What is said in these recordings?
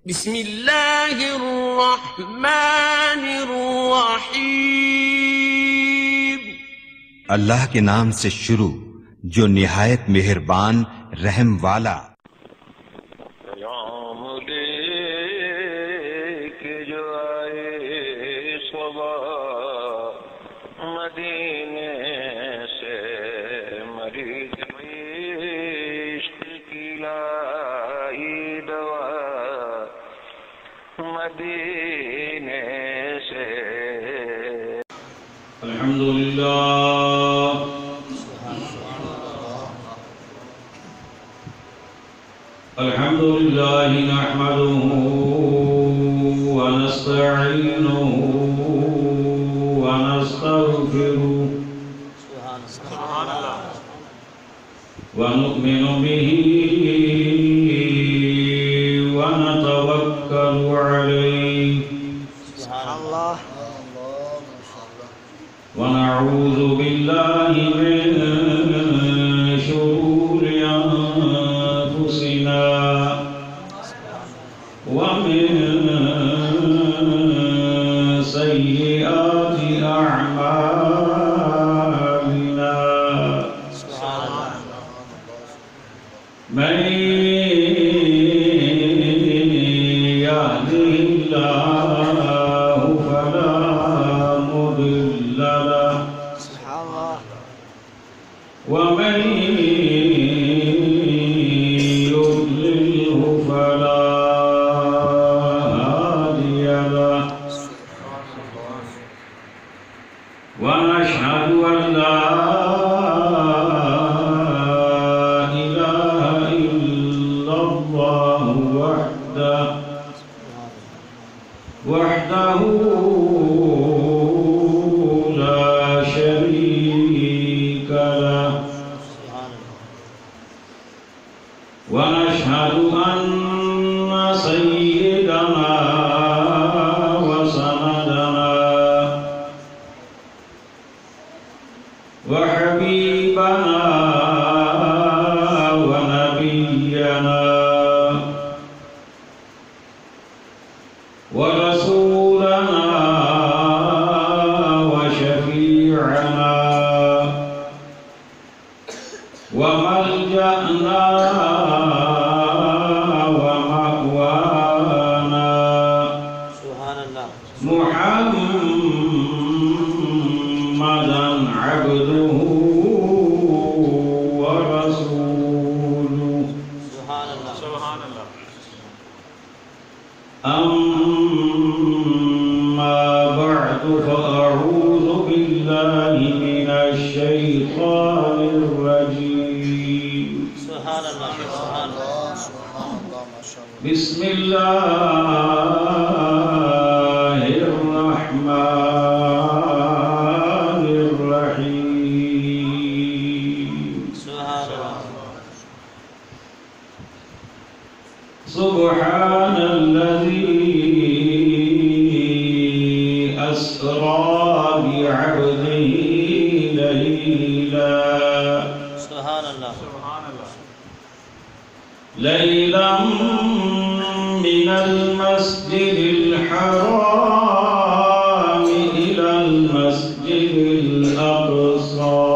بسم الله الرحمن الرحیم اللہ کے نام سے شروع جو نہایت مہربان رحم والا۔ پیام لے کے جو آئے صبح مدینے سے، مریض عشق کی لائی دوا مدینے سے۔ الحمدللہ الحمدللہ نحمده ونستعینه ونستغفره ونؤمن به ونتوکل علیه ونعوذ بالله من شرور أنفسنا ومن سيئات أعمالنا، من يهده الله فلا مضل له ومن يضلله فلا هادي له، ونشهد أن لا إله إلا الله وحده لا شريك له، ونشهد أن سيدنا وسندنا وحبيبنا ونبينا ورسولنا وشفيعنا وملجأنا ومأوانا، محمدا عبده ورسوله، أما بعد فأعوذ بالله من الشيطان الرجيم، بسم الله الرحمن الرحيم، سبحان الذي أسرى بعبده ليلا من المسجد الحرام إلى المسجد الأقصى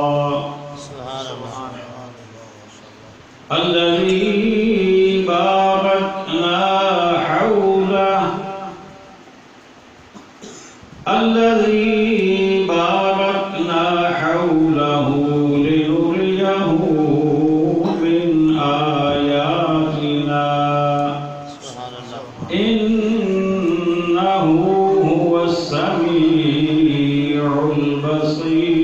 الذي باركنا حوله لنريه من آياتنا، إنه هو السميع البصير.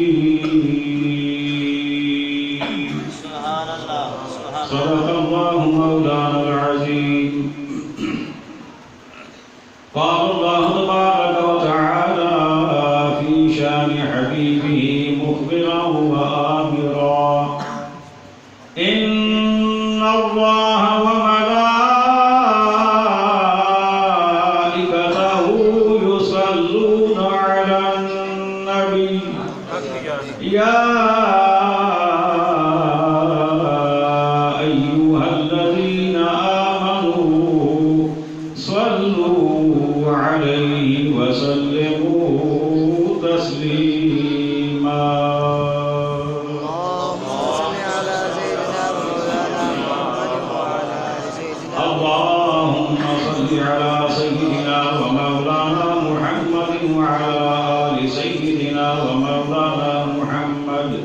صدق الله مولانا العظيم. قال الله تبارك وتعالى في شان حبيبه مخبرا وآمرا: إن الله وملائكته يصلون على النبي يا أيها الذين آمنوا صلوا عليه وسلموا تسليما اللهم صل على سيدنا ومولانا محمد وعلى آل سيدنا ومولانا محمد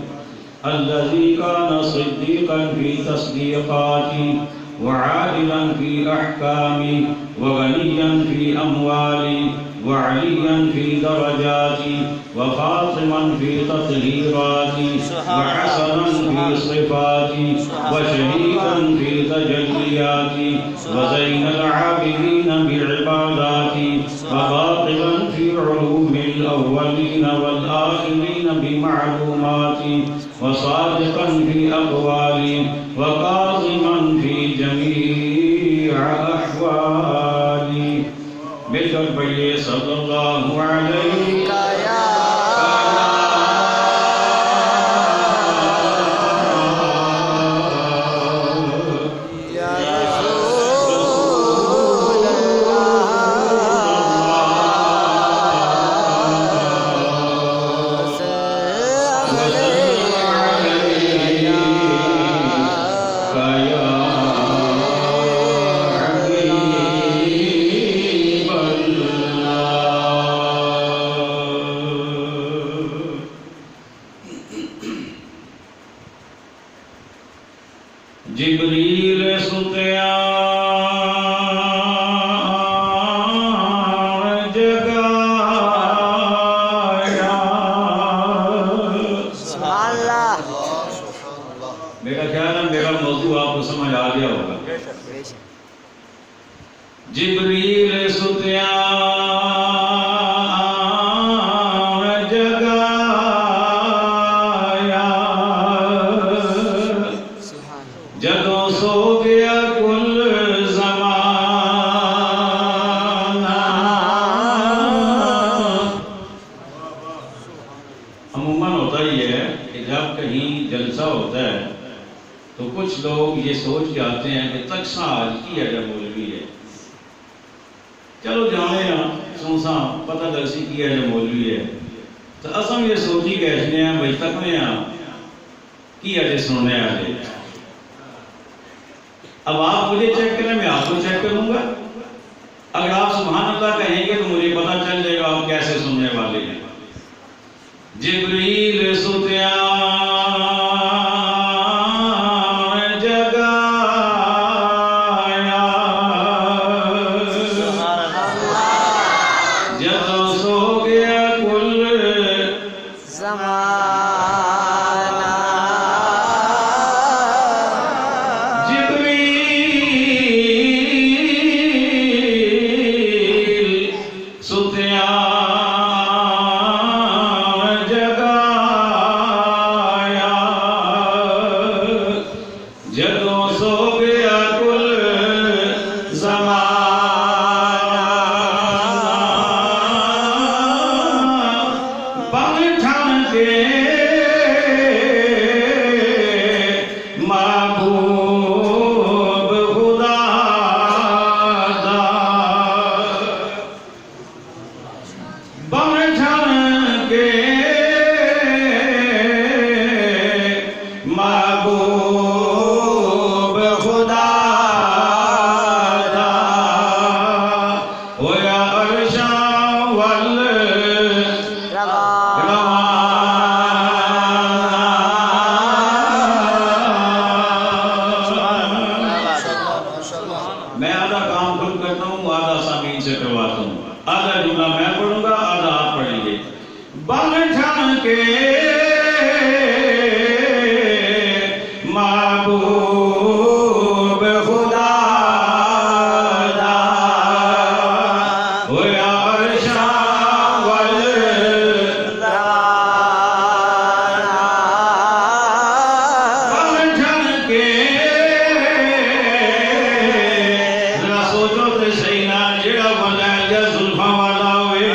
الذي كان صديقا في تصديقاته وعادلا في أحكامه وغنيا في أمواله وعليا في درجاته وفاطما في تطهيراته وحسنا في صفاته وشهيدا في تجلياته وزين العابدين بعباداته وباطلا في علوم الأولين والآخرين بمعلوماته وصادقا في أقواله وكاظما في جميع أحواله مل کر پڑھیے صلی اللہ علیہ جبریل ستیا جگایا میرا خیال ہے میرا موضوع آپ کو سمجھ آ گیا ہوگا جبریل ستیا جدوں سو گیا کل زمانہ عموماً ہوتا ہی ہے کہ جب کہیں جلسہ ہوتا ہے تو کچھ لوگ یہ سوچ کے آتے ہیں کہ تکساں آج کی ہے جب مولوی ہے چلو جانے ہیں سنساں پتہ درسی کی ہے جب مولوی ہے تو اصلا یہ سوچی گئے ہیں بھائی تک میں کی ہے جس سننے آجے اب آپ مجھے چیک کریں میں آپ کو چیک کروں گا اگر آپ سبحان اللہ کہیں گے تو مجھے پتا چل جائے گا آپ کیسے سننے والے ہیں جبریل ستیا جگایا جدوں سو گیا کل زمانہ جدوں سو گیا کل زمانہ بنٹھن کے محبوب خدا دا بنٹھن کے محبوب خدا دا ہویا عرشاں وال میں آدھا کام خود کرتا ہوں آدھا سامعین سے کرواتا ہوں آدھا جملہ میں پڑھوں گا آدھا آپ پڑھیں گے بنٹھن کے محبوب خدا دا ہویا عرشاں وال بنٹھن کے ذرا سوچو تے صحیح نہ جڑا ولائل یا زلفاں والا ہوئے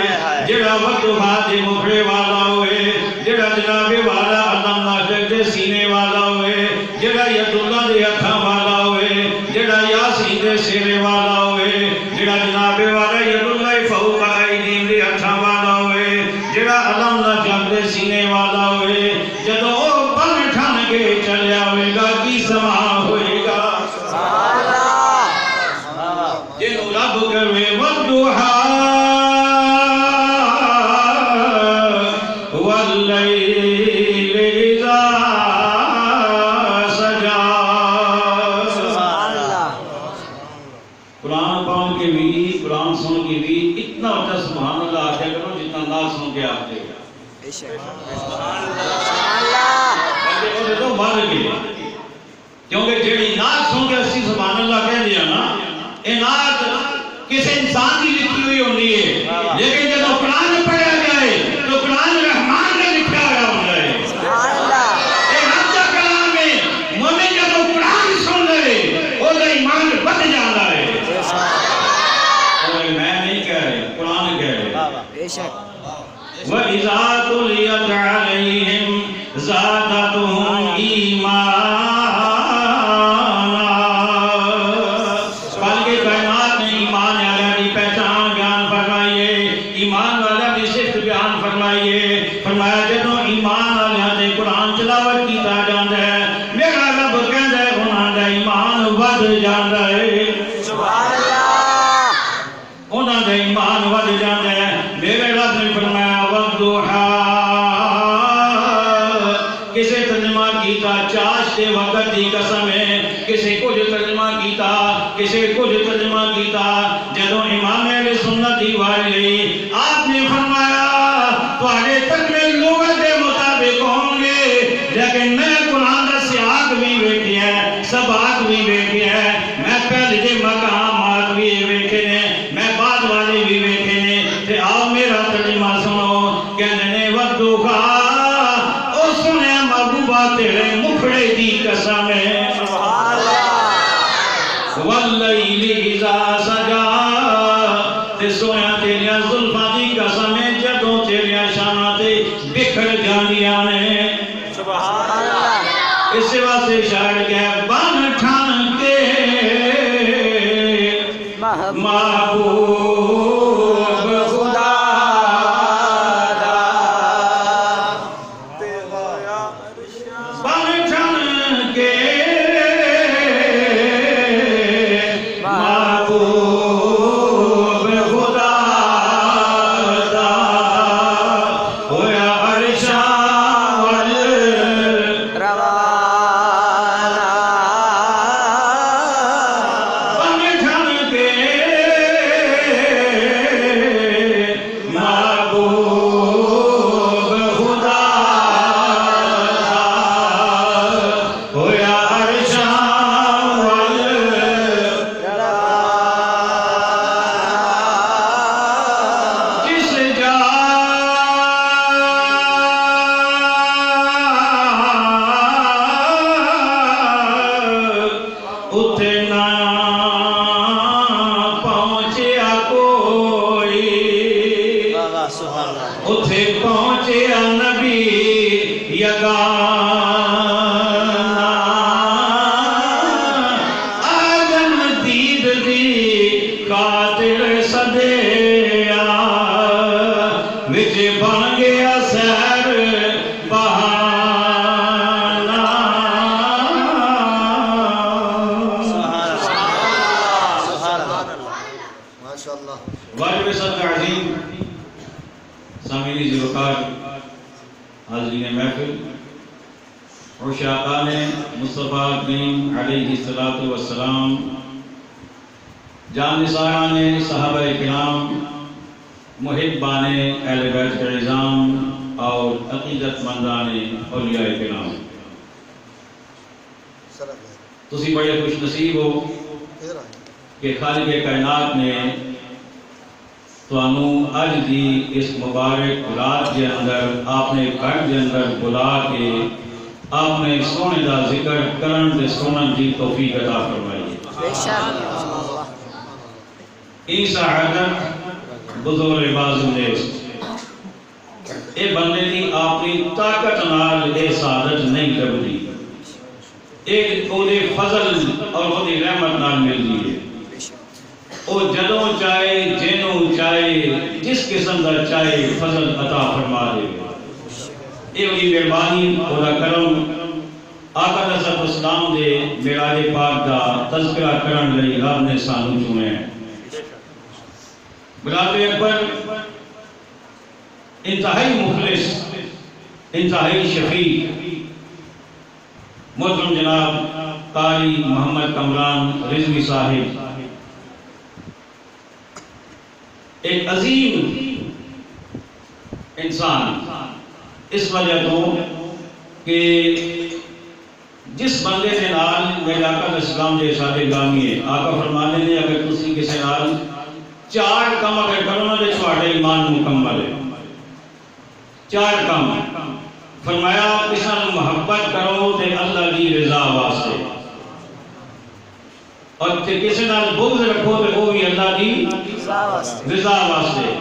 جڑا وقتفات دے مکھڑے والا ہوئے جڑا جناب والا اللہ ناشک دے سینے والا ہوئے جڑا ید اللہ دے ہتھاں والا ہوئے جڑا یاسین دے سینے والا ہوئے جڑا جناب والا ید اللہ فوق ایدیہم دی ہتھاں والا ہوئے جڑا علم نہ جب دے سینے والا ہوئے جدو او بن ٹھن کے چلیا ہوئے گا کی سما ہوئے گا جنو رب کرے والضحیٰ واللیل اذا سجا قرآن پڑھ کے بھی قرآن سن کے بھی اتنا اچھا سبحان اللہ آتے کرو جتنا نہ سن کے آتے گا بلکہ تو مر گئے کیونکہ جیڑی نعت سن کے اسی سبحان اللہ کہہ دیا نا یہ نعت کسی انسان کی لکھی ہوئی ہوتی ہے لیکن جب قرآن پڑھا جائے تو قرآن رحمان نے لکھا ہوا ہوتا ہے یہ رب کا کلام ہے مومن جب قرآن سن لے وہ تو ایمان بڑھ جاتا ہے اور میں نہیں کہہ رہے قرآن کہہ رہے وَإِذَا تُلِيَتْ عَلَيْهِمْ زَادَتْهُمْ إِيمَانًا بلکہ کائنات نے ایمان والا کی پہچان بیان فرمائیے ایمان والا کی صفت بیان فرمائیے فرمایا جدوں ایمان والا نے قرآن تلاوت کیتا جاندا ہے میرا رب کہندا ہے انہاں دا ایمان ود جاندا ہے سبحان اللہ انہاں دا ایمان ود جاندا ہے میرے رب نے فرمایا والضحیٰ کسے ترجمہ کیتا چاش کے وقت دی قسم ہے کسے کچھ ترجمہ کیتا کسے کچھ ترجمہ کیتا جدوں امام اہل سنت دی والی آپ نے فرمایا تواڈے ترجمے لغت کے مطابق ہوں گے لیکن میں قرآن کا سیاق بھی ویکھیا ہے سباق بھی ویکھیا ہے میں پہلے دے مقامات بھی ویکھے نے میں بعد والے بھی ویکھے نے تے آؤ میرا ترجمہ سنو کہندے نے والضحیٰ او سنیا محبوبہ تیرے مکھڑے دی قسم ہے واللیل اذا سجا تے سویا تیریاں زلفاں دی قسم ہے جدوں تیریاں شاناں تے بکھر جاندیاں نے سبحان اللہ اس واسطے شاعر کہے بن ٹھن کے محبوب خدا دا بن ٹھن کے اتھے پہنچیا نبی یگانا آدم دید دی قاتل صدیا وچ بن گیا سیر بہانا واجب صدق عظیم سامعین ذوالفقار حاضرین محفل عشاقان مصطفیٰ کریم علیہ السلام جانثاران صحابہ کرام محبان اہل بیت اعظام اور عقیدت مندان اولیاء کرام تسی بڑے خوش نصیب ہو کہ خالق کائنات نے توانوں اج دی اس مبارک رات کے اندر آپ نے گھر کے اندر بلا کے آپ نے سونے دا ذکر کرن تے سنن دی توفیق عطا فرمائی این سعادت بزرگ بازو نے اے بندے دی اپنی طاقت نال اے سعادت نہیں لبدی ایک او دے فضل اور او دی رحمت نال ملدی ہے او جدوں چاہے جنوں چاہے جس قسم دا چاہے فضل عطا فرما دے اے وہی مہربانی اور کرم آقا صلی اللہ علیہ وسلم دے معراج پاک دا تذکرہ کرن لئی رب نے سانو چنے برادر اکبر انتہائی مخلص انتہائی شفیق محترم جناب قاری محمد کمران رضوی صاحب ایک عظیم انسان اس وجہ تو کہ جس بندے کے نال میرے آقا علیہ السلام دے ارشاد گرامی ہے آقا فرمانے نے اگر تسی کسی نال 4 کم اگر کرو نا تے تہاڈا ایمان مکمل ہے 4 کم فرمایا کسی نال محبت کرو تے اللہ دی رضا واسطے اور کسی نال بغض رکھو تے وہ بھی اللہ دی رضا واسطے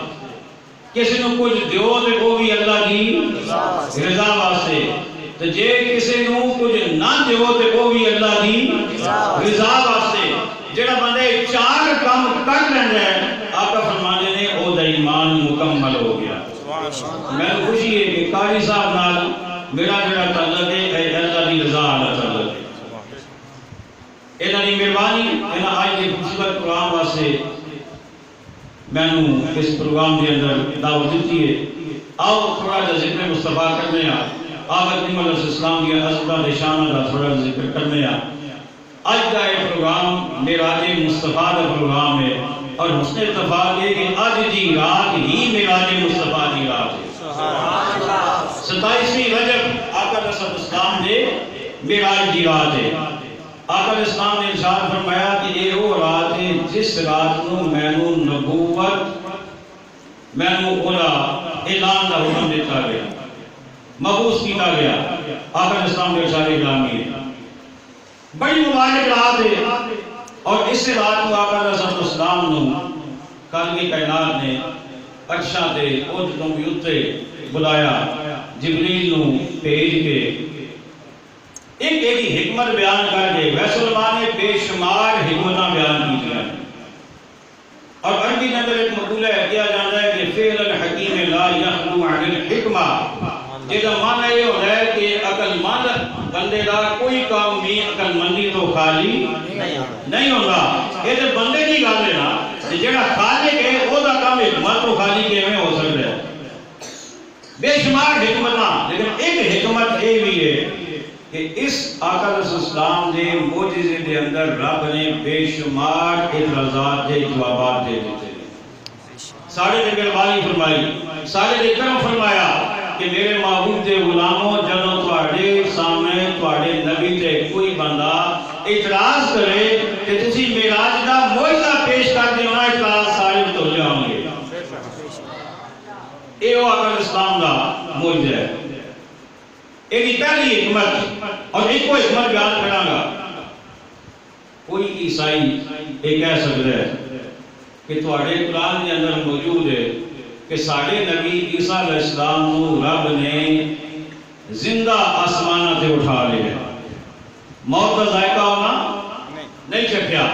کسی نو کچھ دیو تے وہ بھی اللہ دی رضا واسطے تے جے کسی نو کچھ نہ دیو تے وہ بھی اللہ دی رضا واسطے جڑا بندے 4 کام کر لیندا ہے آقا فرمانے نے او دا ایمان مکمل ہو گیا میں خوشی ہے کہ قاری صاحب نال میرا جڑا تعلق ہے اے اللہ دی رضا والا تعلق ہے انہاں دی مہربانی انہاں آج دے خوبصورت پروگرام واسطے میں نے اس پروگرام کے اندر دعوت دیتی ہے آؤ تھوڑا جا ذکر مصطفیٰ کرنے آقا کریم علیہ السلام کی عظمت شان کا تھوڑا ذکر کرنے آج کا یہ پروگرام معراج مصطفیٰ کا پروگرام ہے اور حسن اتفاق ہے کہ آج دی رات ہی معراج مصطفیٰ کی رات ہے 27ویں رجب آقا علیہ السلام نے معراج کی رات ہے آقا علیہ السلام نے ارشاد فرمایا کہ یہ وہ رات ہے جس رات نو میں نو نبوت میں نو اولا اعلان دا حکم دیتا گیا مبعوث کیتا گیا آقا علیہ السلام نے ارشاد گرامی ہے بڑی مبارک رات ہے اور اس رات کو آقا علیہ السلام نو کالمی کائنات نے عرشاں تے اوجتوں بھی اتنے بلایا جبریل نو بھیج کے ایک ایک حکمت بیان کر کے ویسے علماء نے بے شمار حکمتاں بیان کی دیا اور عربی کے اندر ایک مقولہ کیا جاتا ہے کہ فعل الحکیم لا یخلو عن الحکمہ جیسا معنی یہ ہوتا ہے کہ عقل مند بندے دا کوئی کام بھی عقل مندی تو خالی نہیں ہوتا یہ تو بندے کی گل ہے نا جڑا خالق ہے وہ دا کام حکمت تو خالی کیویں ہو سکتا ہے بے شمار حکمتاں لیکن ایک حکمت یہ بھی ہے کہ اس آقا علیہ السلام نے معجزے دے اندر رب نے بے شمار اعتراضات دے جوابات دے دیتے سارے دے مہربانی فرمائی سارے دے کرم فرمایا کہ میرے محبوب دے غلاموں جدوں تواڈے سامنے تواڈے نبی تے کوئی بندہ اعتراض کرے کہ تسی معراج دا معجزہ پیش کر دیو نا اعتراض سارے تو جاؤں گے اے وہ آقا علیہ السلام دا معجزہ ہے ایک پہلی حکمت اور ایک کو حکمت بیان کرنا گا کوئی عیسائی یہ کہہ سکتا ہے کہ تواڈے قرآن کے اندر موجود ہے کہ ساڑھے نبی عیسیٰ علیہ السلام کو رب نے زندہ آسمانہ تے اٹھا لیا موت کا ذائقہ ہونا نہیں چکھیا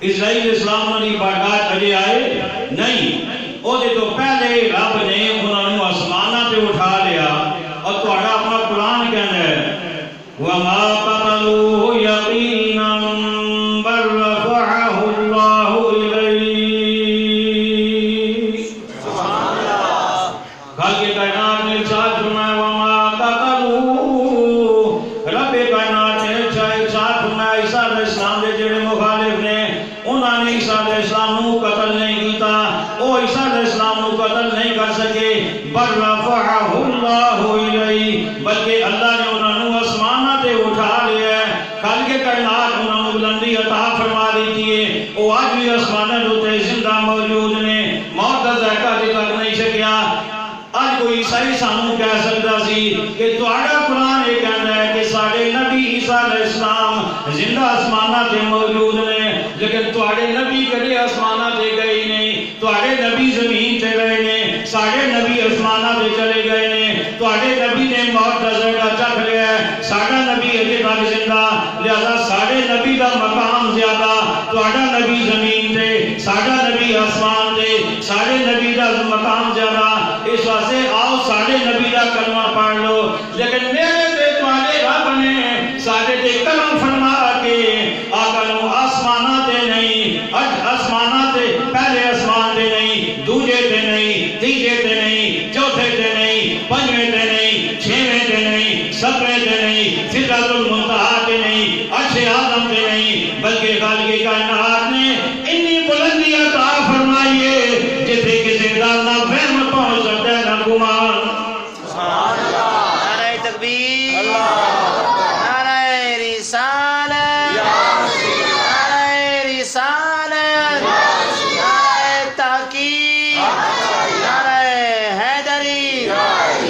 اسرائیل علیہ السلام نے بارگاہ اجے آئے نہیں او دے تو پہلے رب نے انہوں نے آسمانہ تے اٹھا لیا اور تہاڈا اپنا قرآن کہندا ہے وما قتلوه یقینا بل رفعه اللہ الیہ سبحان اللہ خالق کائنات نے ارشاد فرمایا وما قتلوه رب کائنات نے ارشاد فرمایا عیسیٰ علیہ السلام دے جڑے مخالف نے انہوں نے عیسیٰ علیہ السلام کو قتل نہیں کیتا وہ عیسیٰ علیہ السلام کو قتل نہیں کر سکے بل رفعه اللہ بلکہ اللہ نے انہوں نے آسمانہ تے اٹھا لیا ہے خالق کائنات انہوں نے بلندی عطا فرما دیتی ہے وہ آج بھی آسمانہ تے زندہ موجود نے موت کا ذائقہ دے تک نہیں سکیا آج کوئی عیسائی سانوں کہہ سکتا سی کہ تہاڈا قرآن یہ کہنا ہے کہ ساڈے نبی عیسیٰ علیہ السلام زندہ آسمانہ تے موجود نے لیکن تہاڈے نبی کدی آسمانہ تے گئے نہیں تہاڈے نبی زمین تے رہے نے ساڈے نبی آسمانہ تے چلے گئے نے تہاڈے نبی نے موت کا ذائقہ چکھ لیا ہے ساڈا نبی اجے تک زندہ لہذا ساڈے نبی دا مقام زیادہ تہاڈا نبی زمین تے ساڈا نبی آسمان دے ساڈے نبی دا مقام زیادہ اس واسطے آؤ ساڈے نبی دا کلمہ پڑھ لو لیکن میرے تے تواڈے رب نے ساڈے تے کرم فرما کے آقا نو آسماناں تے نہیں آسماناں تے پہلے آسمان تے نہیں دوجے تے نہیں تیجے تے نہیں چوتھے تے نہیں پنجویں تے نہیں چھویں تے نہیں ستویں تے نہیں سدرۃ المنتہا تے نہیں عرش اعظم تے نہیں بلکہ خالق کائنات نے اتنی بلندی عطا فرمائی ہے جتھے کسی دا نہ فہم پہنچ سکتا ہے نہ گمان سبحان اللہ نعرہ تکبیر نعرہ رسالت نعرہ رسالت نعرہ تحقیق نعرہ حیدری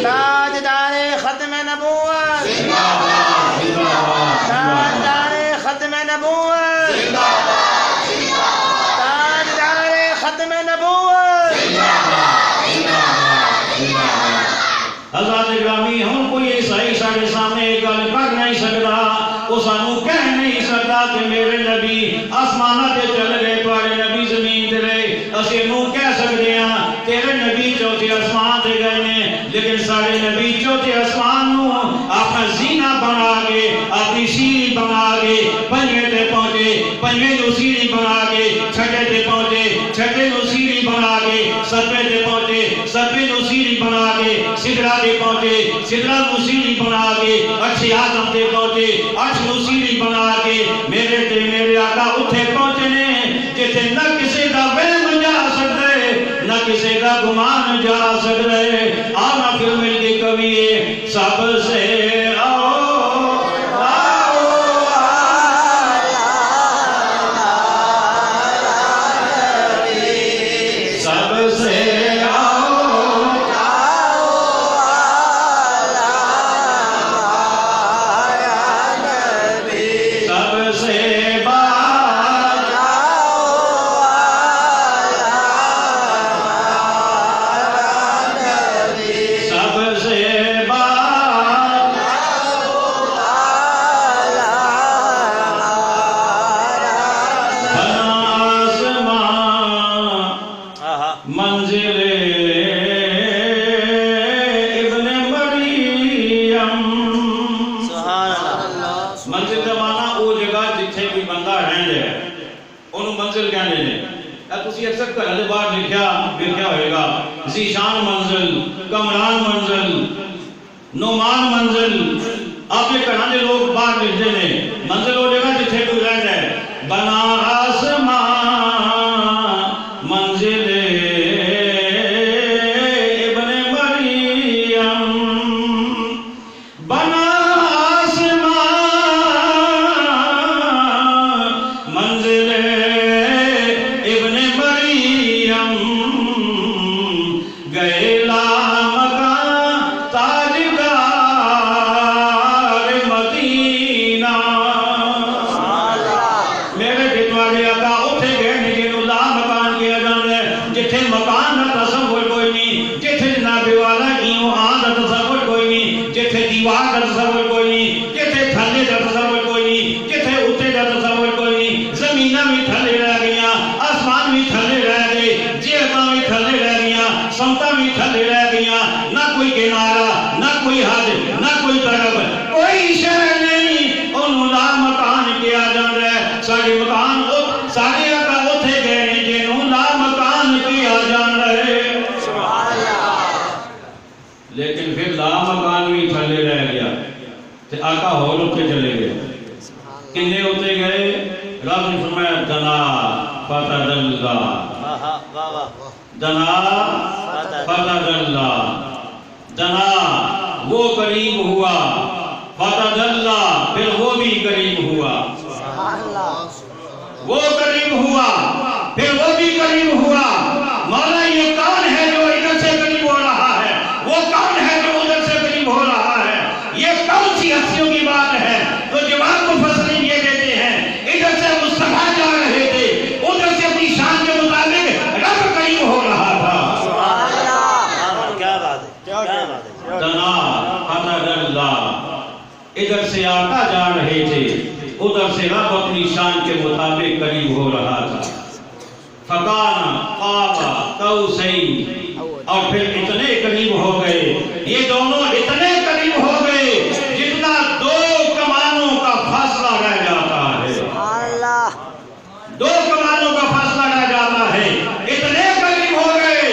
تاجدار ختم نبوت تاجدار ختم نبوت تاجدار ختم نبوت حضرات گرامی ہم کوئی عیسائی ساڑھے سامنے گل کر نہیں سکتا وہ سانو کہہ نہیں سکتا کہ میرے نبی آسمانہ تے چل گئے تواڈے نبی زمین تے رہے اسی نو کہہ سکتے ہیں تیرے نبی چوتھے آسمان تے گئے نے لیکن ساڑے نبی چوتھے آسمان نو اپنا زینہ بنا کے اپنی سیڑھی بنا کے پنجویں تے پہنچے پنجویں نو سیڑھی بنا کے چھٹے تے پہنچے چھٹے نو سیڑھی بنا کے ستویں تے پہنچے ستویں نو سیڑھی بنا کے سدرا تے پہنچے سدرا نو سیڑھی بنا کے عرش اعظم تے پہنچے عرش نو سیڑھی بنا کے میرے تے میرے آقا اتھے پہنچے نے جتھے نہ کسی دا وہم جا سکتا ہے نہ کسی دا گمان جا سکتا ہے آنا پھر مل کے کبھی سب سے آؤ ذیشان منزل کمران منزل نعمان منزل آپ یہ کہاں دے لوگ باہر لکھتے ہیں منزل ہو جگہ جتھے کوئی رہتا ہے بنا آسمان منزل ابن مریم بنا آسمان منزل ابن مریم گئے لامکان تاجدار مدینہ میرے بتواڑے آقا اتھے گئے ہیں جنہوں لامکان کیا جانا ہے جتھے مکان نہ تصور کوئی نہیں جتھے جناب والا کیوں آن نہ تصور کوئی نہیں جتھے دیوار نہ تصور کوئی نہیں جتھے تھلے نہ تصور کوئی نہیں جتھے اتھے نہ تصور کوئی نہیں زمینہ بھی تھلے رہ گیا آسمان بھی تھلے رہ گئے جہتاں بھی تھلے رہ گیا سمتا بھی تھلے رہ گیا نہ کوئی کنارہ نہ کوئی حد نہ کوئی طرف کوئی شہر نہیں انہوں لا مکان کیا جان رہا ہے ساڑھے مکان ساڑھے آقا اتھے گئے ہیں جنہوں لا مکان کیا جان رہے لیکن پھر لا مکان بھی تھلے رہ گیا تے آقا ہور اتھے چلے گئے کنے اتھے گئے رب نے فرمایا دنا فتدلّا دنا فتدلّا دنا وہ قریب ہوا فتدلّا پھر وہ بھی قریب ہوا وہ قریب ہوا پھر وہ بھی قریب ہوا مولا یہ کون ہے جو ادھر سے قریب ہو رہا ہے وہ کون ہے جو ادھر سے قریب ہو رہا ہے یہ کون سی ہستیوں کی بات ہے تو جواب مفسرین یہ دیتے ہیں ادھر سے مصطفیٰ جا رہے تھے ادھر سے اپنی شان کے مطابق رب قریب ہو رہا تھا کیا بات ہے دنا فتدلّا ادھر سے آقا جا رہے تھے ادھر سے رب اپنی شان کے مطابق قریب ہو رہا تھا فکانا قاب قوسین، اور پھر اتنے قریب ہو گئے، یہ دونوں اتنے قریب ہو گئے جتنا دو کمانوں کا فاصلہ رہ جاتا ہے، دو کمانوں کا فاصلہ رہ جاتا ہے، اتنے قریب ہو گئے،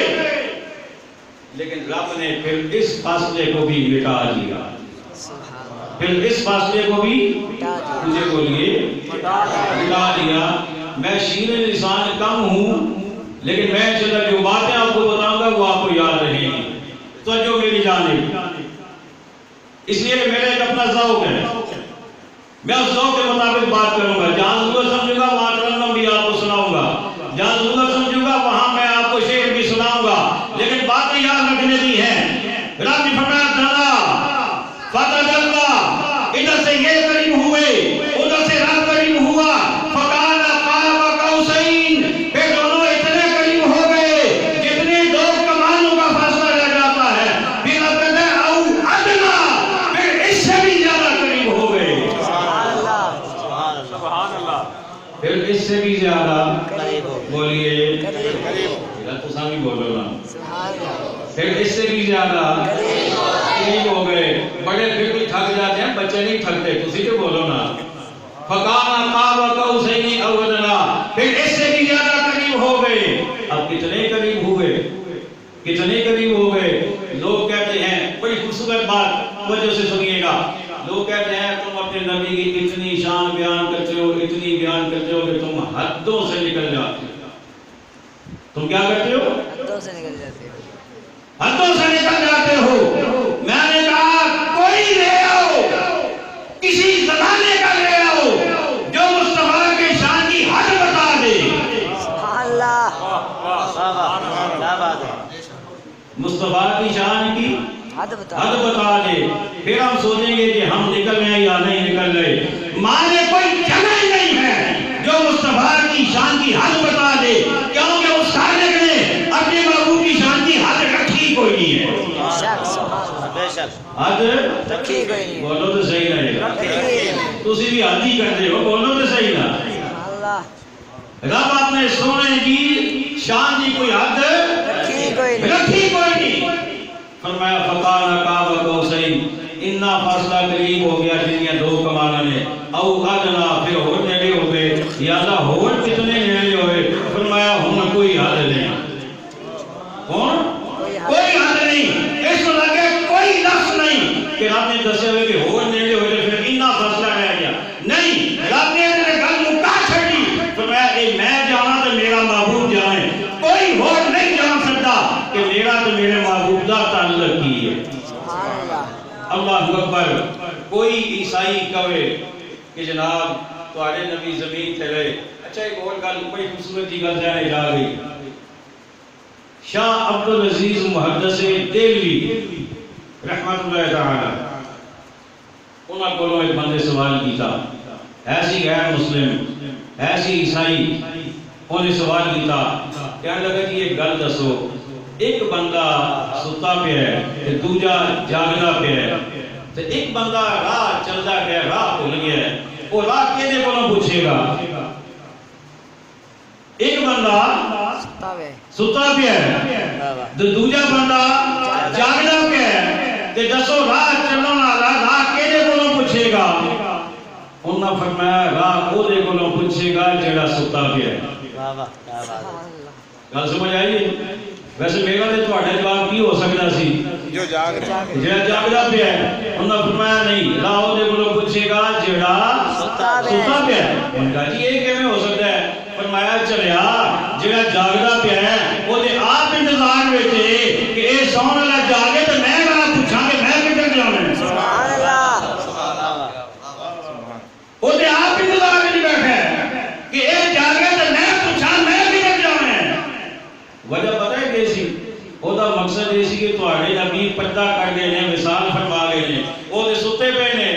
لیکن رب نے پھر اس فاصلے کو بھی مٹا دیا، پھر اس فاصلے کو بھی مجھے بولیے مٹا دیا۔ میں شیر لسان کم ہوں، لیکن میں چلا جو باتیں آپ کو بتاؤں گا وہ آپ کو یاد رہیں گی، تو جو میری جانب، اس لیے کہ میرا ایک اپنا ذوق ہے، میں اس ذوق کے مطابق بات کروں گا، جہاں ضرورت سمجھوں گا وہاں ترنم بھی آپ کو سناؤں گا، جہاں ضرورت سمجھوں گا وہاں میں آپ کو شعر بھی سناؤں گا، لیکن باتیں یاد رکھنے دی ہیں۔ رب نے فرمایا دلا فتدلا، ادھر سے یہ قریب ہوئے، ادھر سے رب قریب ہوا، فکانا قاب قوسین، پھر دونوں اتنے قریب ہو گئے جتنے دو کمانوں کا فاصلہ رہ جاتا ہے، پھر اب کہتے ہیں او ادنا، پھر اس سے بھی زیادہ قریب ہو گئے، پھر اس سے بھی زیادہ بولیے تو سامی بولو نا، پھر اس سے بھی زیادہ قریب ہو گئے، بڑے پھر بھی تھک جاتے ہیں، بچے نہیں تھکتے، تسی جو بولو نا، فکانا قاب قوسین او ادنا، پھر اس سے بھی زیادہ قریب ہو گئے۔ اب کتنے قریب ہوئے، کتنے قریب ہو گئے؟ لوگ کہتے ہیں، بڑی خوبصورت بات وجہ سے سنیے گا، لوگ کہتے ہیں تم اپنے نبی کی اتنی شان بیان کرتے ہو، اتنی بیان کرتے ہو کہ تم حدوں سے نکل جاتے ہو، تم کیا کرتے ہو؟ حدوں سے نکل جاتے ہو، حدوں سے نکل جاتے ہو۔ میں نے کہا کوئی لے آؤ، کسی زمانے کا لے آؤ جو مصطفیٰ کے شان کی حد بتا دے، مصطفیٰ کی شان کی حد بتا دے، پھر ہم سوچیں گے کہ ہم نکل رہے یا نہیں نکل رہے۔ مانے کوئی جگہ ہی نہیں ہے جو مصطفیٰ کی شان کی حد بتا دے، کیونکہ اس خالق نے اپنے محبوب کی شان کی حد رکھی کوئی نہیں ہے، حد رکھی کوئی نہیں، بولو تو صحیح نہیں، تسی بھی حد ہی کرتے ہو، بولو تو صحیح نہ۔ رب اپنے سونے کی شان کی کوئی حد رکھی کوئی نہیں، فرمایا فکانا قاب قوسین، اتنا فاصلہ قریب ہو گیا جنیا دو کمانوں نے، او ادنا، پھر اور نیڑے ہو گئے، یا اللہ اور کتنے نیڑے ہوئے؟ فرمایا ہن کوئی حد نہیں، کوئی حد نہیں، اس کو لگے کوئی لفظ نہیں کہ رب نے دسے ہوئے کہ اور نیڑے ہوئے پھر اتنا فاصلہ رہ گیا، نہیں، رب نے گل مکا چھڑی، فرمایا اے میں جانا تو میرا محبوب جانے، کوئی اور نہیں جان سکتا کہ میرا تو میرے محبوب دا تعلق کی ہے۔ اللہ اکبر۔ کوئی عیسائی کہے کہ جناب تمہارے نبی زمین تے رہے، اچھا ایک اور گل بڑی خوبصورت جی گل ذہن جا گئی، شاہ عبدالعزیز محدث دہلوی رحمت اللہ تعالی، انہاں کو ایک بندے سوال کیتا، ایسی غیر مسلم، ایسی عیسائی، انہیں سوال کیتا، کہنے لگا کہ یہ گل دسو، ایک بندہ ستا پہ ہے، دوجا جاگنا پہ ہے، تو ایک بندہ راہ چلدا گیا، راہ بھول گیا ہے، وہ راہ کینے کو پوچھے گا؟ ایک بندہ ستا پہ ہے، دوجا بندہ جاگنا پہ ہے، تو دسو راہ چلنا والا راہ کینے کو پوچھے گا؟ انہاں فرمایا راہ وہ دے کو پوچھے گا جڑا ستا پہ ہے۔ گل سمجھ آئی؟ ویسے میرا تے تہاڈا جواب کی ہو سکدا سی؟ جو جاگدا پیا ہے۔ انہاں فرمایا نہیں، راہ او دے کولوں پوچھے گا جڑا ستا پیا ہے۔ انہاں کہا جی یہ کیویں ہو سکدا ہے؟ فرمایا چلیا جڑا جاگدا پیا ہے او تے آپ انتظار وچ ہے کہ اے سون والا جاگے تے میں گلا پوچھاں کہ میں کدھر جاواں۔ سبحان اللہ، او تے آپ انتظار وچ بیٹھا ہے کہ اے جاگے تے میں پوچھاں میں کدھر جاواں۔ وجہ پتہ ہے کیسی؟ او دا مقصد یہ سی کہ تہاڈے نبی پردہ کر گئے نے، وصال فرما گئے نے، او تے ستے پے نے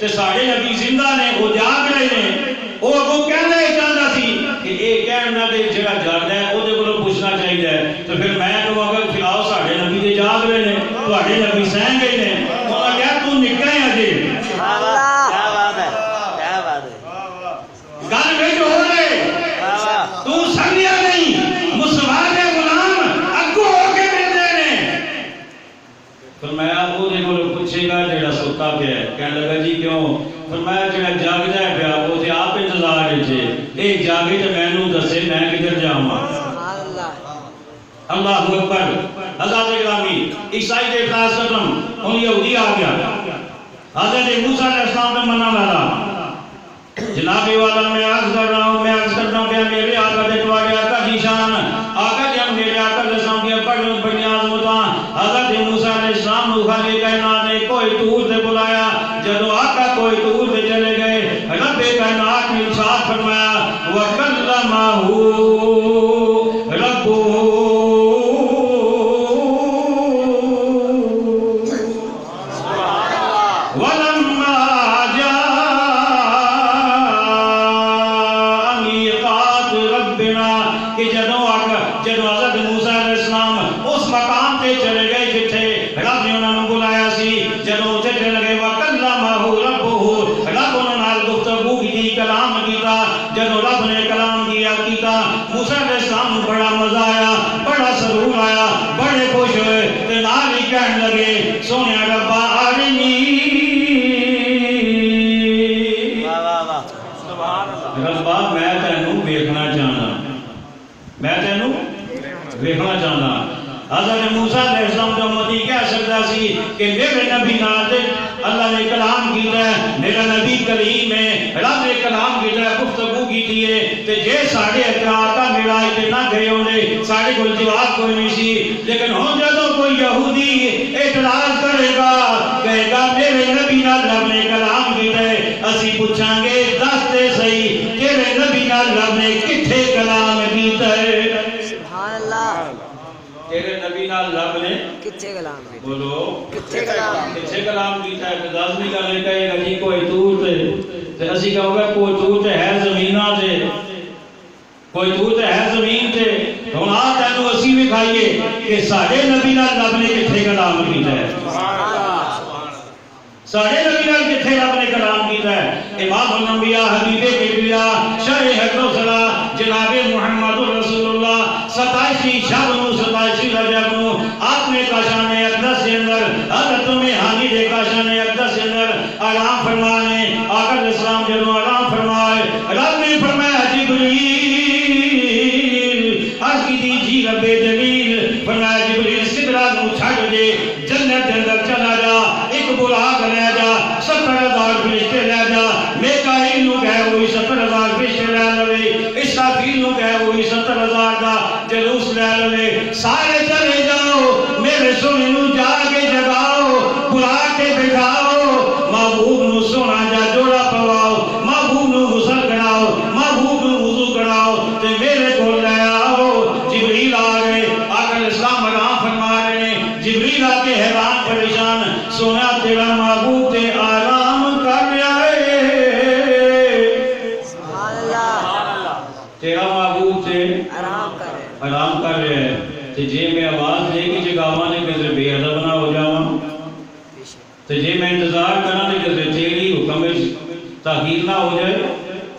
تے ساڈے نبی زندہ نے، او جاگ رہے نے۔ او اگوں کہنا ہی چاہتا سی کہ اے کہنا کہ جڑا جاگدا ہے او دے کولوں پوچھنا چاہیے، تو پھر میں کہوں گا کہ آؤ ساڈے نبی دے جاگ رہے نے، تہاڈے نبی سہ گئے نے۔ انہاں کہا تو نکا ہے اجے، کیا بات ہے، کیا بات ہے، گل وچ ہو رہے تو سمجھیا نہیں کہنے لگا جی کیوں؟ فرمایا جڑا جاگدا ہے پیا وہ تے آپ انتظار وچ ہے، اے جاگے تے مینوں دسے میں کدھر جاواں۔ اللہ اکبر۔ حضرت گرامی عیسائی دے اعتراض ختم، ہن یہودی آ گیا، حضرت موسیٰ علیہ السلام نے منع والا جناب والا میں عرض کر رہا ہوں، میں عرض کرنا پیا میرے آقا دے تواڈے آقا دی شان، آقا جان میرے آقا علیہ السلام کی بڑی عظمتاں، حضرت موسیٰ علیہ السلام نو خالق کائنات نے کوئی طور سے بلایا، جدو آقا کوئی طور سے چلے گئے، رب کائنات نے ارشاد فرمایا وَكَلَّمَهُ رَبُّهُ حضرت موسیٰ علیہ السلام جو امتی کہہ سکتا سی کہ میرے نبی نال اللہ نے کلام کیتا ہے، میرا نبی کلیم ہے، رب نے کلام کیتا ہے، گفتگو کیتی ہے، تے جے ساڑھے آقا میرا تے نہ گئے ہونے ساڑھے کوئی جواب کوئی نہیں سی، لیکن ہوں جدو کوئی یہودی اعتراض کرے گا کہے گا میرے نبی نال رب نے کلام کیتا ہے، اسی پوچھاں گے دس تے صحیح تیرے نبی نال رب نے کتھے کلام کیتا ہے؟ سبحان اللہ۔ تیرے نبی نال رب نے کتھے کلام کیتا؟ بولو کتھے کلام کیتا ہے؟ کہ لازمی گل کہے گا جی کوئی طور تے اسی کہو گا کوئی طور تے ہے زمیناں تے، کوئی طور تے ہے زمین تے، ہن آ تینوں اسی وکھائیے کہ ساڈے نبی نال رب نے کتھے کلام کیتا ہے؟ ساڑھے نبی نال کتھے رب نے کلام کیتا ہے؟ امام الانبیاء حبیب کبریا شاہ حق صلاح جناب محمد رسول اللہ 27 شب نو 27 رجب نو آپ نے کاشان اقدس کے اندر حضرت میں حامد کاشان اقدس کے اندر آرام فرمانے آقا علیہ السلام جنہوں آرام فرمائے رب نے فرمایا جبریل عرض کی دیجی رب جلیل فرمایا جبریل سدرہ نو چھڑ دے جنت کے اندر چلا جا ایک براق لے جا 70,000 فرشتے لے جا میکائیل نو کہے ہوئی 70,000 فرشتے لے لوے اسرافیل نو کہے ہوئی 70,000 دا جلوس لے لوے سارے چلے جاؤ میرے سونے نو جا کے جگاؤ براق کے بٹھاؤ محبوب نو سونا جا جوڑا پواؤ محبوب نو غسل کراؤ محبوب نو وضو کراؤ تے میرے کو لے آؤ جبریل آ گئے آقا علیہ السلام آرام فرما رہے ہیں جبریل آ کے حیران پریشان سونا تیرا محبوب تے آرام کر رہا ہے سبحان اللہ۔ تیرا محبوب تے آرام کر رہے ہیں تے جے میں آواز دے کی جگاواں نے کدھر بے ادب نہ ہو جاواں تے جے میں انتظار کراں تے کدھر تیری حکم وچ تاخیر نہ ہو جائے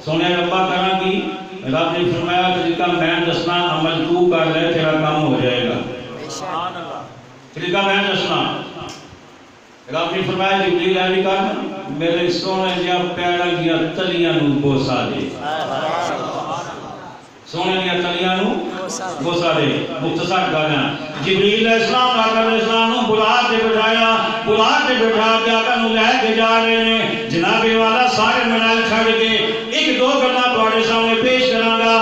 سونے ربا کراں کی رب نے فرمایا طریقہ میں دسنا عمل تو کر لے تیرا کام ہو جائے گا سبحان اللہ۔ طریقہ میں دسنا رب نے فرمایا جبریل علیہ کر میرے سونے دیا پیڑاں دیا تلیاں نو بوسا دے سونے دیا تلیاں نو بوسا دے مختصر گانا جبریل علیہ السلام آقا علیہ السلام نو بلاک دے بٹھا کے آقا نو لے کے جا رہے ہیں جناب والا سارے منال چھڑ کے ایک دو گھٹنا تواڈے سامنے پیش کراں گا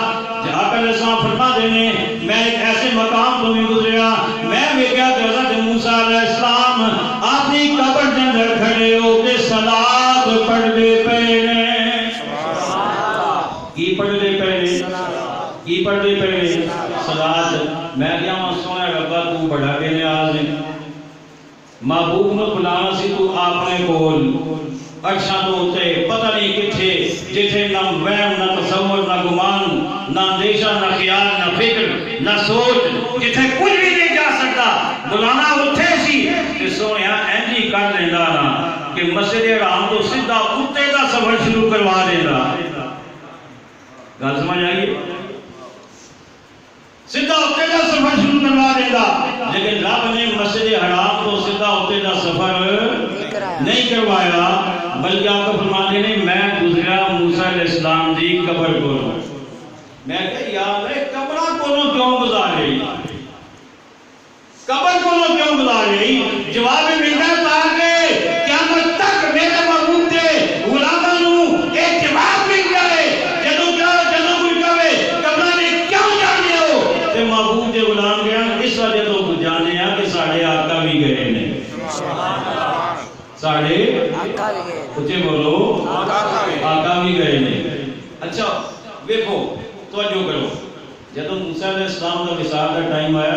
آقا علیہ السلام فرما دینے میں ایک ایسے مقام تو بھی گزریا میں ویکھیا کہ حضرت موسیٰ علیہ السلام اپنی قبر دے اندر کھڑے ہو کے صلاۃ پڑھدے پئے نے کی پڑھدے پئے نے کی پڑھدے پئے نے صلاۃ میں کیا سونا ربا تو بڑا کے نیاز ہے محبوب نو بلانا سی تو اپنے کول عرشاں تو ہوتے پتہ نہیں کتھے جتھے نہ وہم نہ تصور نہ گمان نہ اندیشہ نہ خیال نہ فکر نہ سوچ جتھے کچھ بھی نہیں جا سکتا بلانا اتھے سی کہ سونیا اینجی کر لینا نا کہ مسجد حرام تو سیدھا کتے کا سفر شروع کروا دینا گل سمجھ آئیے سیدھا اتنے کا سفر شروع کروا دینا لیکن رب نے مسجد حرام تو سیدھا اتنے کا سفر نہیں نہیں کروایا بلکہ آپ کو فرماتے ہیں میں گزرا موسیٰ علیہ السلام دی قبر کو میں کہ یار قبرہ کو کیوں گزارے قبر کو کیوں گزارے جواب ملتا ہے تاکہ قیامت تک میرے محبوب دے غلاماں نوں ایک جواب مل جائے جدوں کوئی کہے قبرہ نے کیوں جانے ہو تے محبوب دے غلام گیا اس وجہ تو جانے ہیں کہ ساڑھے آقا بھی گئے نے ساڑھے اچھے بولو آقا بھی گئے نے اچھا دیکھو توجہ کرو جب موسیٰ علیہ السلام کا وصال کا ٹائم آیا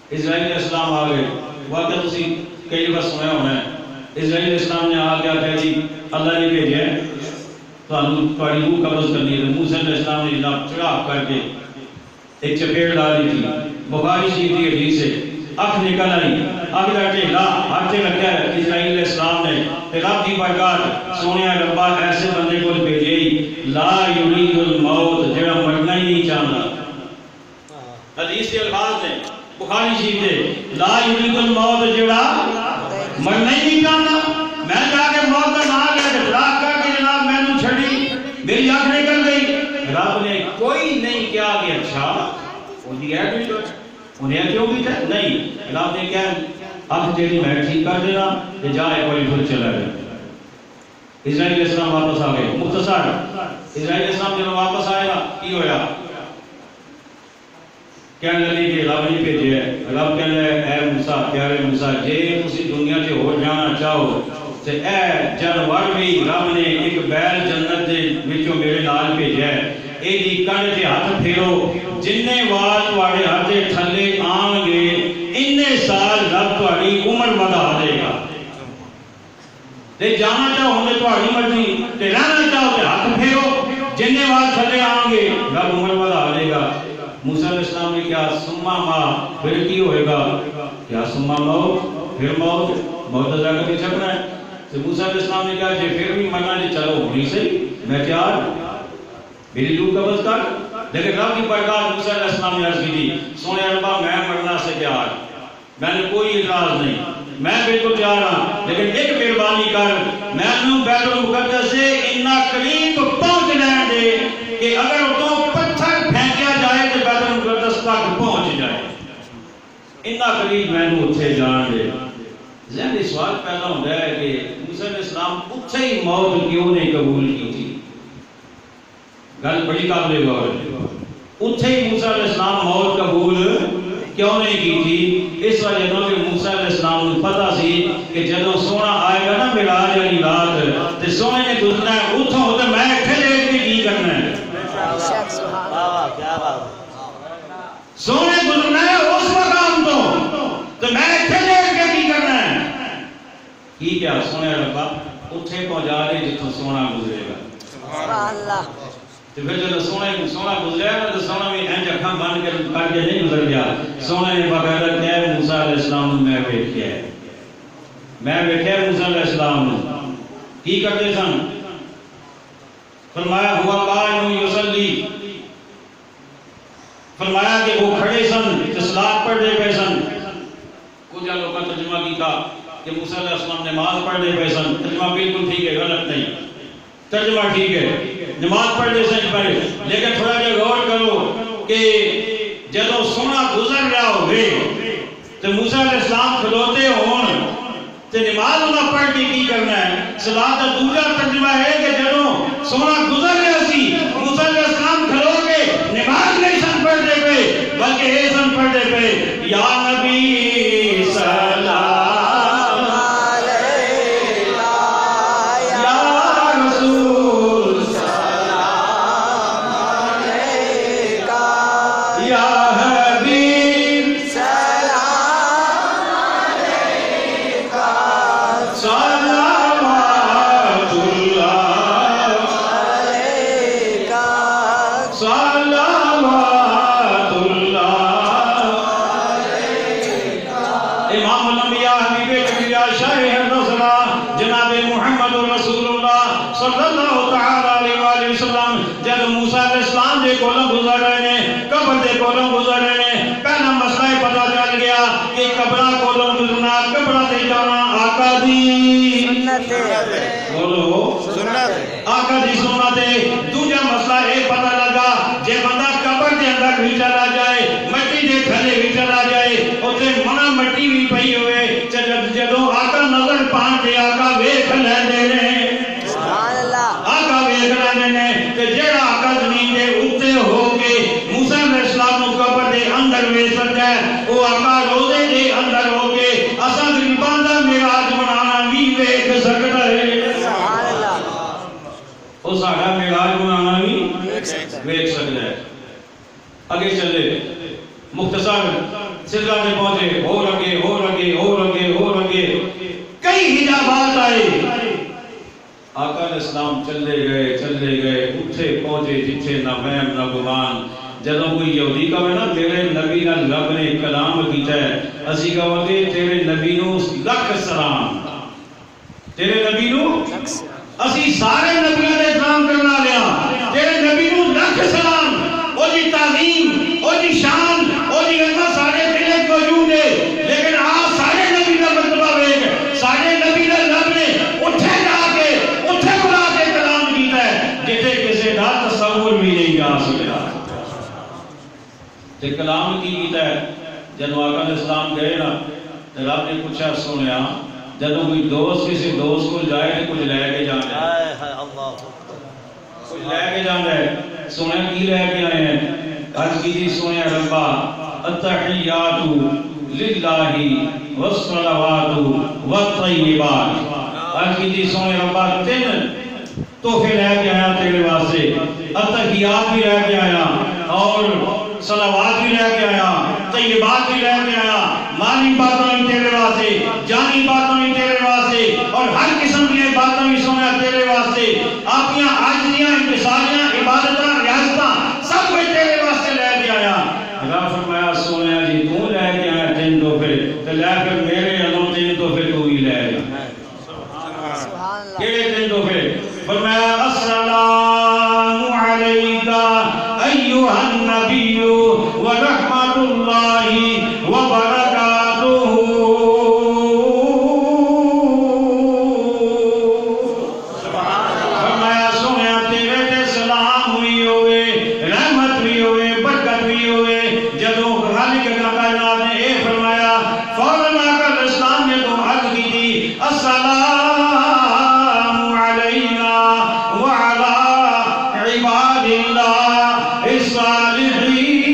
اسرائیل علیہ السلام آ گئے واقعہ تسی کئی بار سنیا ہونا ہے اسرائیل علیہ السلام نے آ گیا کہ جی اللہ نے بھیجا ہے تو تھوڑی روح قبض کرنی ہے موسیٰ علیہ السلام نے جناب چڑھاپ کر کے ایک چپیڑ ڈالی تھی بخاری شریف کی حدیث سے اکھ نکل آئی اکھ کا ٹھیلا ہاتھ سے لگا ہے اسرائیل علیہ السلام نے کہ رب کی برکات سونے ربا ایسے بندے کو بھیجے لا یرید الموت جڑا مرنا ہی نہیں چاہتا حدیث کے الفاظ ہیں بخاری شریف سے لا یرید الموت جڑا مرنا ہی نہیں چاہتا میں جا کے موت کا نام لے کے راہ کر کے جناب میں نے چھڑی میری آنکھ نکل گئی رب نے کوئی نہیں کیا کہ اچھا وہ دیا ہے کوئی انہیں کیوں بھی تھا نہیں رب نے کیا اب تیری میں ٹھیک کر دینا کہ جائے کوئی پھر چلا گیا اسرائیل علیہ السلام واپس آ گئے مختصر اسرائیل علیہ السلام جب واپس آئے گا کی ہویا کہنے لگے کہ رب نہیں بھیجے رب کہنے لگے اے موسیٰ پیارے موسیٰ جے تسی دنیا سے ہو جانا چاہو تے اے جانور بھی رب نے ایک بیل جنت دے وچوں میرے نال بھیجا ہے اے دی کن تے ہاتھ پھیرو جننے وال تواڈے ہاتھ دے تھلے آن گے اننے سال رب تواڈی عمر بڑھا دے گا تے جانا چاہو ہوں تواڈی مرضی تے رہنا چاہو تے ہاتھ پھیرو جننے وال تھلے آن گے رب عمر بڑھا دے گا موسیٰ علیہ السلام نے کیا سما ماں پھر کی ہوئے گا کیا سما موت پھر موت ازا کر کے چھکنا ہے تو موسیٰ علیہ السلام نے کہا جے پھر بھی مرنا جے چلو ہونی صحیح میں تیار میری روح قبض کر لیکن رب کی برکات موسیٰ علیہ السلام نے عرض کی تھی سونے ربا میں مرنا سے تیار میں نے کوئی اعتراض نہیں میں بالکل تیار ہوں لیکن ایک مہربانی کر میں نے بیت المقدس سے اتنا قریب پہنچ رہے دے کہ اگر تو پتھر پھینکیا جائے تو بیت المقدس تک پہنچ جائے اتنا قریب میں نے اتھے جان دے ذہنی سوال پیدا ہوتا ہے کہ موسیٰ علیہ السلام اتھے ہی موت کیوں نہیں قبول کی تھی گل بڑی قابل غور ہے اتھے ہی موسیٰ علیہ السلام موت قبول کیوں نہیں کی تھی اس وجہ تو کہ موسیٰ علیہ السلام کو پتہ سی کہ جدوں سونا آئے گا نا معراج والی رات تے سونے نے گزرنا ہے اتھوں تے میں اتھے لیٹ کے کی کرنا ہے سونے گزرنا ہے اس مقام تو میں اتھے لیٹ کے کی کرنا ہے کی کیا سونے ربا اتھے پہنچا دے جتوں سونا گزرے گا سبحان اللہ تو پھر جب سونا گزریا نا تو سونا بھی اینج اکھاں بند کر کے نہیں گزر گیا سونا نے باقاعدہ کہا ہے موسیٰ علیہ السلام نے میں ویکھیا ہے میں ویکھیا موسیٰ علیہ السلام نے کی کرتے سن فرمایا ہوا قائم یصلی فرمایا کہ وہ کھڑے سن صلاۃ پڑھ رہے پے سن کچھ لوگوں نے ترجمہ کیا کہ موسیٰ علیہ السلام نماز پڑھ رہے پے سن ترجمہ بالکل ٹھیک ہے غلط نہیں ترجمہ ٹھیک ہے نماز پڑھ رہے سن پڑھے لیکن تھوڑا جا غور کرو کہ جدوں سونا گزر رہا ہوئے تو موسیٰ علیہ السلام کھلوتے ہون تو نماز انہاں پڑھ کے کی کرنا ہے صلاۃ کا دوسرا ترجمہ ہے کہ جدوں سونا گزر رہا سی موسیٰ علیہ السلام کھلو کے نماز نہیں سن پڑھ دے پہ بلکہ یہ سن پڑھ دے پہ یا نبی سلام پہلا مسئلہ پتہ چل گیا کہ قبرہ کو گزرنا قبرہ سے جانا آقا دی آقا دی سنت ہے دوجا مسئلہ یہ پتہ لگا جے بندہ قبر دے اندر بھی چلا جائے مٹی دے تھلے بھی چلا جائے اوتے منا مٹی بھی پئی ہوئے جدوں آقا نظر پان تے آقا ویکھ لیندے نے آقا ویکھ لیندے نے تے جیڑا آقا زمین دے اوتے ہو کے موسیٰ علیہ السلام نو قبر دے اندر ویکھ سکدا ہے او آقا روزے دے اندر ہو کے اساں غریباں دا معراج منانا بھی ویکھ سکدا ہے او ساڈا معراج منانا بھی ویکھ سکدا ہے آگے چلے مختصر سلسلہ میں پہنچے ہو لگے کئی حجابات آئے آقا علیہ السلام چلے گئے اٹھے پہنچے جتھے نہ وہم نہ گمان جدوں کوئی یہودی کہے نا میرے نبی نال رب نے کلام کیتا ہے اسی کہواں گے تیرے نبی نو لکھ سلام تیرے نبی نو اسی سارے نبیوں دے سلام کرنا لیا تیرے نبی نو لکھ سلام او دی تعظیم او دی شان او دی عظمت سارے دل موجود ہے لیکن آپ سارے نبی دا مرتبہ ویکھ سارے نبی دا رب نے اٹھے جا کے اٹھے بلا کے کلام کیتا ہے جتے کسی دا تصور بھی نہیں آ سکتا تے کلام کی کیتا ہے جدوں آقا علیہ السلام گئے نا تے رب نے پوچھا سنیا جدوں کوئی دوست کسی دوست کو جائے تے کچھ لے کے جانا ہے کچھ لے کے جانا ہے سنیا کی لے کے آئے ہیں عرض کی جی سنیا ربا التحیات للہ والصلوات والطیبات عرض کی جی سنیا ربا تین تحفے لے کے آیا تیرے واسطے التحیات بھی لے کے آیا اور صلوات بھی لے کے آیا طیبات بھی لے کے آیا مالی باتوں بھی تیرے واسطے جانی باتوں بھی تیرے واسطے اور ہر قسم کی باتوں بھی سنیا تیرے واسطے اپنی عاجزیاں انکساریاں عبادتاں ریاستاں سب کچھ تیرے واسطے لے کے آیا رب فرمایا سنیا جی تو لے کے آیا تین تحفے تے لے پھر میرے اللہ تین تحفے تو ہی لے گیا کیڑے تین تحفے فرمایا السلام علیکہ ایھا النبی ورحمۃ اللہ وبرکاتہ فرمایا سنیا تیرے تے سلام ہوئی ہوئے رحمت بھی ہوئے برکت بھی ہوئے جدوں خالق کائنات نے اے فرمایا فوراً آقا علیہ السلام نے تو عرض کی تھی السلام علینا وعلی عباد اللہ الصالحین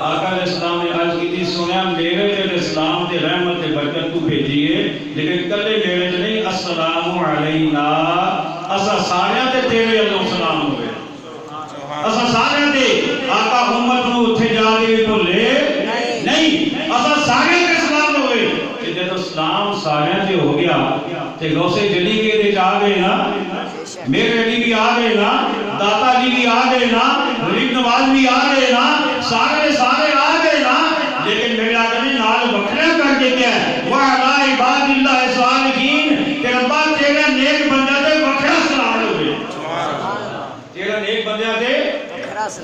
آقا علیہ السلام نے عرض کی تھی سنیا میرے تے اسلام تے رحمت تے برکت تو بھیجیے لیکن کلے میرے تے نہیں السلام علینا اسا سارے تے تیرے اللہ سلام ہوئے اسا سارے تے آقا امت نو اٹھے جا کے بھولے نہیں اسا سارے تے سلام ہوئے کہ جب اسلام سارے تے ہو گیا تے غوث جلی کے دے آ گئے نا میرے علی بھی آ گئے نا داتا علی بھی آ گئے نا غریب نواز بھی آ گئے نا سارے آ گئے نا لیکن میرے آقا نے نال وکھرا کر کے کیا ہے وَعَلَىٰ عِبَادِ اللَّهِ الصَّالِحِينَ کہ ربا تیرا نیک بندہ دے وکھرا سلام ہوئے تیرا نیک بندہ دے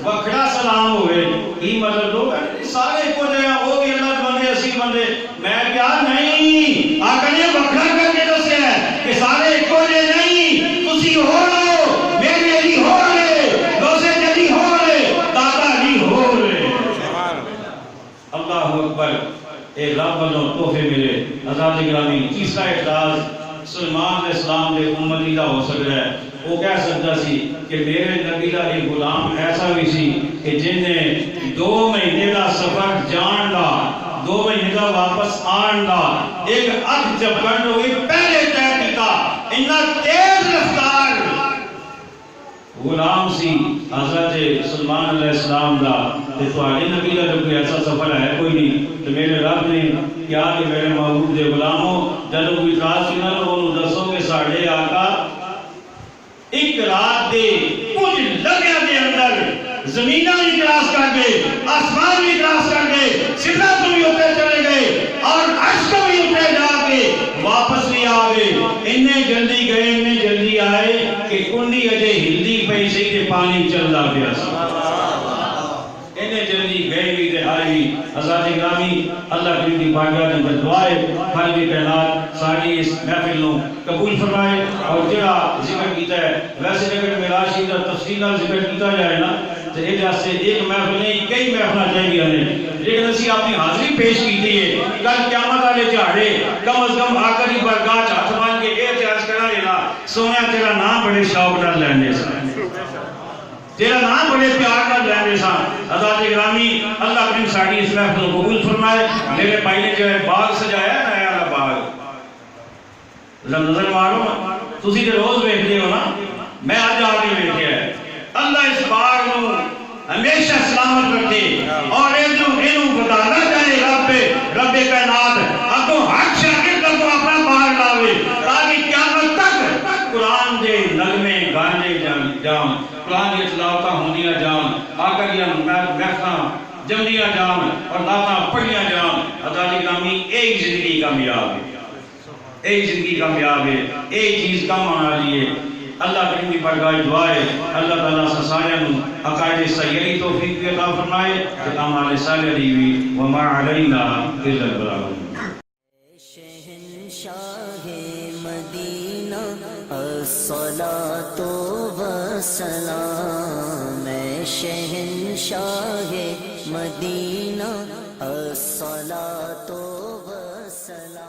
وکھرا سلام ہوئے کی مطلب لوگ سارے کو دے وہ بھی اللہ بندے اسی بندے میں کیا نہیں آقا نے وکھرا کر کے دسے ہے کہ سارے کو دے نہیں تسی ہو رہے میرے علی ہو رہے دوسرے جلی ہو رہے داتا علی ہو رہے اللہ اکبر اے رب بنو تحفے ملے آزاد گرامی تیسرا اعتراض سلمان علیہ السلام دے امتی دا ہو سکتا ہے وہ کہہ سکتا سی کہ میرے نبی دا ایک غلام ایسا بھی سی کہ جن نے 2 مہینے دا سفر جان دا 2 مہینے دا واپس آن دا ایک اکھ جب کرن ہوئی پہلے طے کیتا اتنا تیز رفتار غلام سی حضرت سلمان علیہ السلام دا تے تواڈے نبی دا کوئی ایسا سفر ہے کوئی نہیں تے میرے رب نے کیا کہ میرے محبوب دے غلاموں جب کوئی اعتراض کینا تو انہوں دسو کہ ساڈے آقا ایک رات دے کچھ لمحے دے اندر زمیناں بھی کراس کر گئے آسمان بھی کراس کر گئے سدرات تو بھی اوپر چلے گئے اور عرش کو بھی اوپر جا کے واپس بھی آ گئے اتنے جلدی گئے اتنے جلدی آئے کہ کنڈی اجے ہلدی پئی سی تے پانی چلدا پیا سی اتنے جلدی گئے بھی تے ہر بھی حضرات گرامی اللہ کریم کی بارگاہ کے اندر دعائے خالق کائنات ساری اس محفل نو قبول فرمائے اور جڑا ذکر کیتا ہے ویسے اگر معراج شریف کا تفصیل نال ذکر کیتا جائے نا تو یہ واسطے ایک محفل نہیں کئی محفل چاہیے نے لیکن اسی اپنی حاضری پیش کی ہے کل قیامت والے دہاڑے کم از کم آقا دی بارگاہ ہاتھ مان کے اعتراض کرنا لینا سونے تیرا نام بڑے شوق نال لینے سن تیرا نام بڑے پیار نال لینے سن حضرات گرامی اللہ کریم ساری اس محفل کو قبول فرمائے میرے بھائی نے جو ہے باغ سجایا ہے نیا والا باغ نظر مارو تسی تے روز ویکھدے ہو نا میں اج آ کے ویکھیا ہے اللہ اس باغ نو ہمیشہ سلامت رکھے اور اینو بدانا چاہے رب کائنات اگوں ہر شاگرد کو اپنا باغ لاوے تاکہ قیامت تک قرآن دے نغمے گانے جان قرآن دی تلاوتاں ہوندیاں جان آقا دی محفلاں جمدیاں جان اور نعتاں پڑھیاں جان حضرات گرامی ایک زندگی کامیاب ہے ایک زندگی کامیاب ہے ایک چیز کم آنا لیے اللہ کریم کی بارگاہ دعا ہے اللہ تعالیٰ سسایا نو عقائد صحیح توفیق عطا فرمائے کہ اعمال صالحہ دی وما علینا الا البلاغ شہنشاہ مدینہ الصلاۃ والسلام شہنشاہ مدینہ الصلاۃ والسلام